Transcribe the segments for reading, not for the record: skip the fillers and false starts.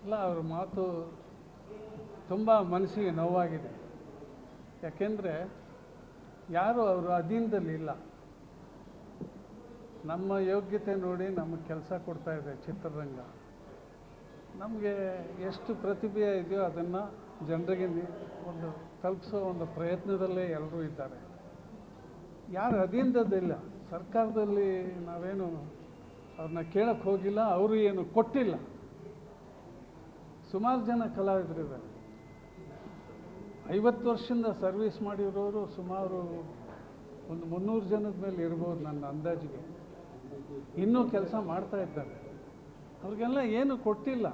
ಇಲ್ಲ, ಅವ್ರ ಮಾತು ತುಂಬ ಮನಸ್ಸಿಗೆ ನೋವಾಗಿದೆ. ಯಾಕೆಂದರೆ ಯಾರು ಅವರು ಅಧೀನದಲ್ಲಿಲ್ಲ. ನಮ್ಮ ಯೋಗ್ಯತೆ ನೋಡಿ ನಮಗೆ ಕೆಲಸ ಕೊಡ್ತಾಯಿದೆ ಚಿತ್ರರಂಗ. ನಮಗೆ ಎಷ್ಟು ಪ್ರತಿಭೆ ಇದೆಯೋ ಅದನ್ನು ಜನರಿಗೆ ಒಂದು ತಲುಪಿಸೋ ಒಂದು ಪ್ರಯತ್ನದಲ್ಲೇ ಎಲ್ಲರೂ ಇದ್ದಾರೆ. ಯಾರು ಅಧೀನದಲ್ಲಿಲ್ಲ. ಸರ್ಕಾರದಲ್ಲಿ ನಾವೇನು ಅವ್ರನ್ನ ಕೇಳಕ್ಕೆ ಹೋಗಿಲ್ಲ, ಅವರು ಏನು ಕೊಟ್ಟಿಲ್ಲ. ಸುಮಾರು ಜನ ಕಲಾವಿದರಿದ್ದಾರೆ. 50 ವರ್ಷದಿಂದ ಸರ್ವಿಸ್ ಮಾಡಿರೋರು ಸುಮಾರು ಒಂದು 300 ಜನದ ಮೇಲೆ ಇರ್ಬೋದು ನನ್ನ ಅಂದಾಜಿಗೆ. ಇನ್ನೂ ಕೆಲಸ ಮಾಡ್ತಾ ಇದ್ದಾರೆ. ಅವ್ರಿಗೆಲ್ಲ ಏನು ಕೊಟ್ಟಿಲ್ಲ.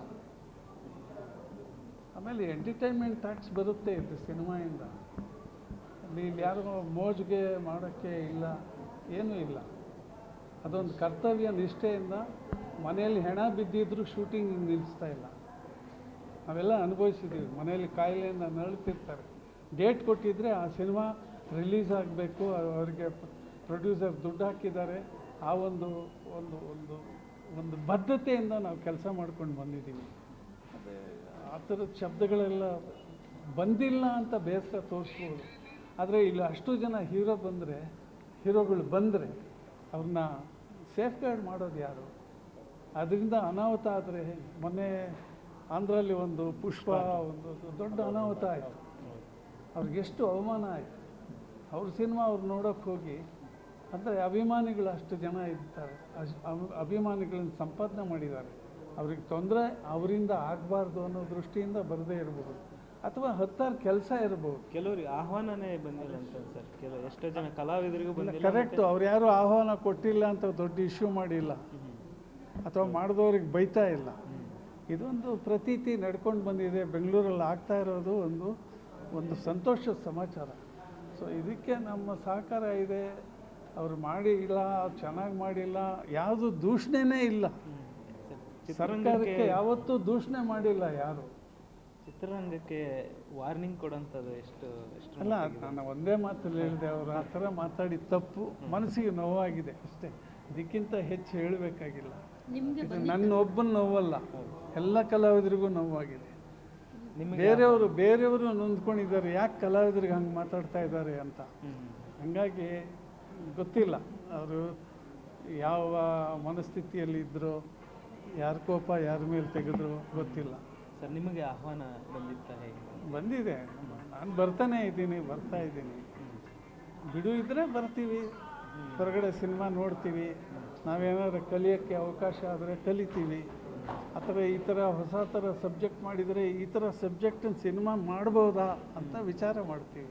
ಆಮೇಲೆ ಎಂಟರ್ಟೈನ್ಮೆಂಟ್ ಟ್ಯಾಕ್ಸ್ ಬರುತ್ತೆ ಇದು ಸಿನಿಮಾಯಿಂದ. ಅಲ್ಲಿ ಯಾರಿಗೋ ಮೋಜಿಗೆ ಮಾಡೋಕ್ಕೆ ಇಲ್ಲ, ಏನೂ ಇಲ್ಲ. ಅದೊಂದು ಕರ್ತವ್ಯ ನಿಷ್ಠೆಯಿಂದ ಮನೆಯಲ್ಲಿ ಹೆಣ ಬಿದ್ದಿದ್ರೂ ಶೂಟಿಂಗ್ ನಿಲ್ಲಿಸ್ತಾ ಇಲ್ಲ. ನಾವೆಲ್ಲ ಅನುಭವಿಸಿದ್ದೀವಿ. ಮನೆಯಲ್ಲಿ ಕಾಯಿಲೆಯಿಂದ ನರಳುತ್ತಿರ್ತಾರೆ. ಡೇಟ್ ಕೊಟ್ಟಿದ್ದರೆ ಆ ಸಿನಿಮಾ ರಿಲೀಸ್ ಆಗಬೇಕು, ಅವರಿಗೆ ಪ್ರೊಡ್ಯೂಸರ್ ದುಡ್ಡು ಹಾಕಿದ್ದಾರೆ. ಆ ಒಂದು ಒಂದು ಒಂದು ಒಂದು ಬದ್ಧತೆಯಿಂದ ನಾವು ಕೆಲಸ ಮಾಡ್ಕೊಂಡು ಬಂದಿದ್ದೀವಿ. ಅದೇ ಆ ಥರದ ಶಬ್ದಗಳೆಲ್ಲ ಬಂದಿಲ್ಲ ಅಂತ ಬೇಸರ ತೋರಿಸ್ಬೋದು. ಆದರೆ ಇಲ್ಲಿ ಅಷ್ಟು ಜನ ಹೀರೋಗಳು ಬಂದರೆ ಅವ್ರನ್ನ ಸೇಫ್ ಗಾರ್ಡ್ ಮಾಡೋದು ಯಾರು? ಅದರಿಂದ ಅನಾಹುತ ಆದರೆ ಮೊನ್ನೆ ಆಂಧ್ರಲ್ಲಿ ಒಂದು ಪುಷ್ಪ ಒಂದು ದೊಡ್ಡ ಅನಾಹುತ ಆಯಿತು. ಅವ್ರಿಗೆಷ್ಟು ಅವಮಾನ ಆಯಿತು. ಅವ್ರ ಸಿನಿಮಾ ಅವ್ರು ನೋಡೋಕ್ಕೆ ಹೋಗಿ, ಅಂದರೆ ಅಭಿಮಾನಿಗಳು ಅಷ್ಟು ಜನ ಇರ್ತಾರೆ. ಅಭಿಮಾನಿಗಳನ್ನು ಸಂಪಾದನೆ ಮಾಡಿದ್ದಾರೆ. ಅವ್ರಿಗೆ ತೊಂದರೆ ಅವರಿಂದ ಆಗಬಾರ್ದು ಅನ್ನೋ ದೃಷ್ಟಿಯಿಂದ ಬರದೇ ಇರ್ಬೋದು, ಅಥವಾ ಹತ್ತಾರು ಕೆಲಸ ಇರ್ಬೋದು. ಕೆಲವರಿಗೆ ಆಹ್ವಾನನೇ ಬಂದಿಲ್ಲ ಅಂತ ಸರ್. ಎಷ್ಟೋ ಜನ ಕಲಾವಿದರಿಗೂ ಬಂದಿಲ್ಲ. ಕರೆಕ್ಟು. ಅವ್ರು ಯಾರೂ ಆಹ್ವಾನ ಕೊಟ್ಟಿಲ್ಲ ಅಂತ ದೊಡ್ಡ ಇಶ್ಯೂ ಮಾಡಿಲ್ಲ, ಅಥವಾ ಮಾಡಿದವ್ರಿಗೆ ಬೈತಾ ಇಲ್ಲ. ಇದೊಂದು ಪ್ರತೀತಿ ನಡ್ಕೊಂಡು ಬಂದಿದೆ. ಬೆಂಗಳೂರಲ್ಲಿ ಆಗ್ತಾ ಇರೋದು ಒಂದು ಸಂತೋಷದ ಸಮಾಚಾರ. ಸೊ ಇದಕ್ಕೆ ನಮ್ಮ ಸಹಕಾರ ಇದೆ. ಅವ್ರು ಮಾಡಿಲ್ಲ, ಚೆನ್ನಾಗಿ ಮಾಡಿಲ್ಲ, ಯಾವುದು ದೂಷಣೆನೇ ಇಲ್ಲ. ಸರ್ಕಾರಕ್ಕೆ ಯಾವತ್ತೂ ದೂಷಣೆ ಮಾಡಿಲ್ಲ ಯಾರು. ಚಿತ್ರರಂಗಕ್ಕೆ ವಾರ್ನಿಂಗ್ ಕೊಡೋಂಥದ್ದು ಎಷ್ಟು ಅಲ್ಲ, ನಾನು ಒಂದೇ ಮಾತಲ್ಲಿ ಹೇಳಿದೆ. ಅವರು ಆ ಥರ ಮಾತಾಡಿ ತಪ್ಪು, ಮನಸ್ಸಿಗೆ ನೋವಾಗಿದೆ ಅಷ್ಟೇ. ಇದಕ್ಕಿಂತ ಹೆಚ್ಚು ಹೇಳಬೇಕಾಗಿಲ್ಲ. ಇದು ನನ್ನ ಒಬ್ಬನ ನೋವಲ್ಲ, ಎಲ್ಲ ಕಲಾವಿದರಿಗೂ ನೋವಾಗಿದೆ. ಬೇರೆಯವರು ನೊಂದ್ಕೊಂಡಿದ್ದಾರೆ, ಯಾಕೆ ಕಲಾವಿದರಿಗೆ ಹಂಗೆ ಮಾತಾಡ್ತಾ ಇದ್ದಾರೆ ಅಂತ. ಹಂಗಾಗಿ ಗೊತ್ತಿಲ್ಲ ಅವರು ಯಾವ ಮನಸ್ಥಿತಿಯಲ್ಲಿ ಇದ್ದರು, ಯಾರ ಕೋಪ ಯಾರ ಮೇಲೆ ತೆಗೆದ್ರು ಗೊತ್ತಿಲ್ಲ. ಸರ್, ನಿಮಗೆ ಆಹ್ವಾನ ಬಂದಿತ್ತಾ? ಹೇಗೆ ಬಂದಿದೆ. ನಾನು ಬರ್ತಾ ಇದ್ದೀನಿ. ಬಿಡು ಇದ್ದರೆ ಬರ್ತೀವಿ, ಹೊರಗಡೆ ಸಿನಿಮಾ ನೋಡ್ತೀವಿ. ನಾವೇನಾದ್ರು ಕಲಿಯೋಕ್ಕೆ ಅವಕಾಶ ಆದರೆ ಕಲಿತೀವಿ. ಅಥವಾ ಈ ಥರ ಹೊಸ ಥರ ಸಬ್ಜೆಕ್ಟ್ ಮಾಡಿದರೆ ಈ ಥರ ಸಬ್ಜೆಕ್ಟನ್ನು ಸಿನಿಮಾ ಮಾಡ್ಬೋದಾ ಅಂತ ವಿಚಾರ ಮಾಡ್ತೀವಿ.